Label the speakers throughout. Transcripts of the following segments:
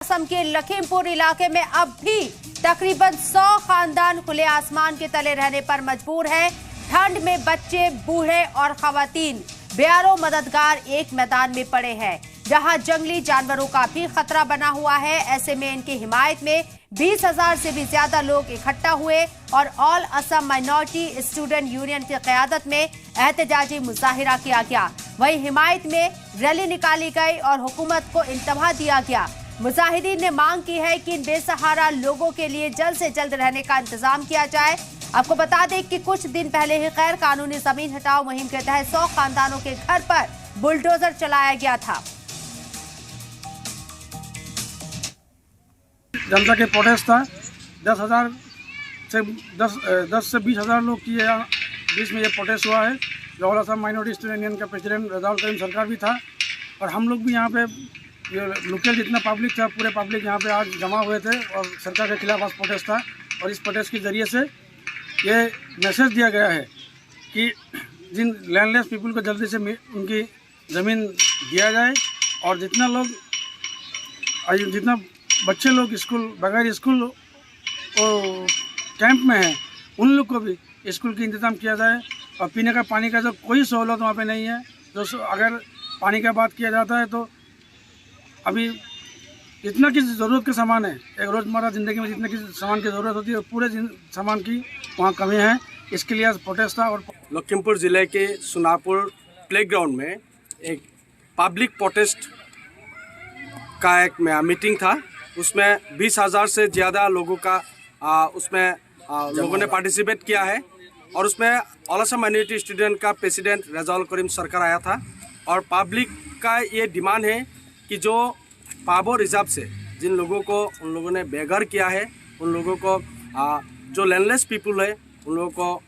Speaker 1: असम के लखीमपुर इलाके में अब भी तकरीबन 100 खानदान खुले आसमान के तले रहने पर मजबूर हैं। ठंड में बच्चे, बूढ़े और खवातीन, बेयारो मददगार एक मैदान में पड़े हैं जहां जंगली जानवरों का भी खतरा बना हुआ है। ऐसे में इनकी हिमायत में 20,000 से भी ज्यादा लोग इकट्ठा हुए और all Assam minority student union की क़यादत में एहतजाजी मुजाहिरा किया गया। वहीं हिमायत में रैली निकाली गई और हुकूमत को इंतबाह दिया गया। मुजाहिदीन ने मांग की है कि इन बेसहारा लोगों के लिए जल्द से जल्द रहने का इंतजाम किया जाए। आपको बता दें कि कुछ दिन पहले ही गैर कानूनी जमीन हटाओ मुहिम के तहत 100 खानदानों के घर पर बुलडोजर चलाया गया था।
Speaker 2: जनता के प्रोटेस्ट था। 10,000 से 10 से 20,000 लोग की बीच में ये प्रोटेस्ट हुआ है। All Assam minority student union का प्रेसिडेंट रजाउल करीम सरकार भी था और हम लोग भी यहाँ पे ये लोकल जितना पब्लिक था, पूरे पब्लिक यहाँ पे आज जमा हुए थे और सरकार के खिलाफ आज प्रोटेस्ट था। और इस प्रोटेस्ट के ज़रिए से ये मैसेज दिया गया है कि जिन लैंडलेस पीपल को जल्दी से उनकी ज़मीन दिया जाए और जितना बच्चे लोग स्कूल बगैर स्कूल और कैंप में हैं उन लोग को भी स्कूल की इंतज़ाम किया जाए। और पीने का पानी का जो कोई सहूलत वहाँ पे नहीं है। जो अगर पानी का बात किया जाता है तो अभी जितना की ज़रूरत के सामान है, एक रोज़मर्रा ज़िंदगी में जितने की सामान की ज़रूरत होती है पूरे सामान की वहाँ कमी है। इसके लिए आज प्रोटेस्ट था। और
Speaker 3: लखीमपुर ज़िले के सुनापुर प्लेग्राउंड में एक पब्लिक प्रोटेस्ट का एक मीटिंग था। उसमें 20,000 से ज़्यादा लोगों का लोगों ने पार्टिसिपेट किया है और उसमें ऑल असम माइनॉरिटी स्टूडेंट का प्रेसिडेंट रजाउल करीम सरकार आया था। और पब्लिक का ये डिमांड है कि जो पाबो रिजर्व से जिन लोगों को उन लोगों ने बेघर किया है, उन लोगों को जो लैंडलेस पीपल है उन लोगों को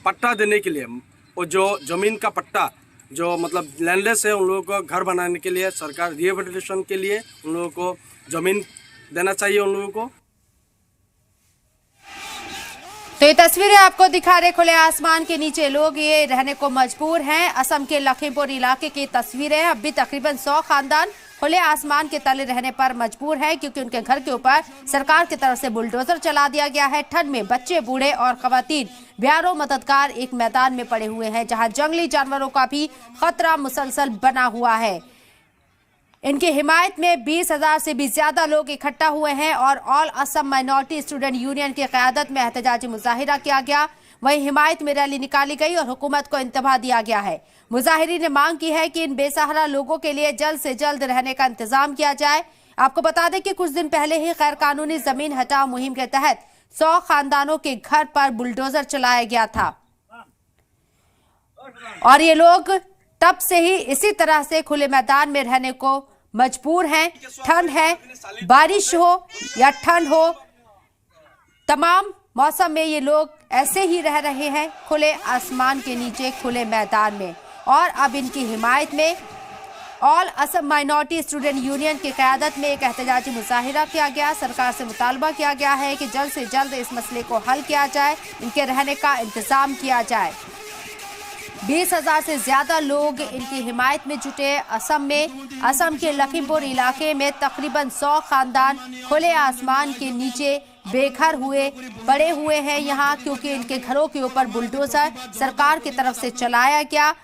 Speaker 3: पट्टा देने के लिए और जो ज़मीन का पट्टा जो मतलब लैंडलेस है उन लोगों को घर बनाने के लिए सरकार रिहेबिलिटेशन के लिए उन लोगों को ज़मीन देना चाहिए उन लोगों को।
Speaker 1: तो ये तस्वीरें आपको दिखा रहे खुले आसमान के नीचे लोग ये रहने को मजबूर हैं। असम के लखीमपुर इलाके की तस्वीरें। अब भी तकरीबन 100 खानदान खुले आसमान के तले रहने पर मजबूर है क्योंकि उनके घर के ऊपर सरकार की तरफ से बुलडोजर चला दिया गया है। ठंड में बच्चे, बूढ़े और खवातीन, बेयारो मददगार एक मैदान में पड़े हुए हैं जहां जंगली जानवरों का भी खतरा मुसलसल बना हुआ है। इनकी हिमायत में 20,000 से भी ज्यादा लोग इकट्ठा हुए हैं और all Assam minority student union की क़यादत में एहतजाजी मुजाहिरा किया गया। वहीं हिमायत में रैली निकाली गई और हुकूमत को इंतबाह दिया गया है। मुजाहिरीन ने मांग की है कि इन बेसहारा लोगों के लिए जल्द से जल्द रहने का इंतजाम किया जाए। आपको बता दें कि कुछ दिन पहले ही गैर कानूनी जमीन हटाओ मुहिम के तहत 100 खानदानों के घर पर बुलडोजर चलाया गया था और ये लोग तब से ही इसी तरह से खुले मैदान में रहने को मजबूर हैं। ठंड है, बारिश हो या ठंड हो, तमाम मौसम में ये लोग ऐसे ही रह रहे हैं खुले आसमान के नीचे खुले मैदान में। और अब इनकी हिमायत में all Assam minority student union की क़यादत में एक एहतजाजी मुजाहिरा किया गया। सरकार से मुतालबा किया गया है कि जल्द से जल्द इस मसले को हल किया जाए, इनके रहने का इंतजाम किया जाए। 20,000 से ज्यादा लोग इनकी हिमायत में जुटे। असम के लखीमपुर इलाके में तकरीबन 100 खानदान खुले आसमान के नीचे बेघर हुए पड़े हुए हैं यहाँ क्योंकि इनके घरों के ऊपर बुलडोजर सरकार की तरफ से चलाया गया।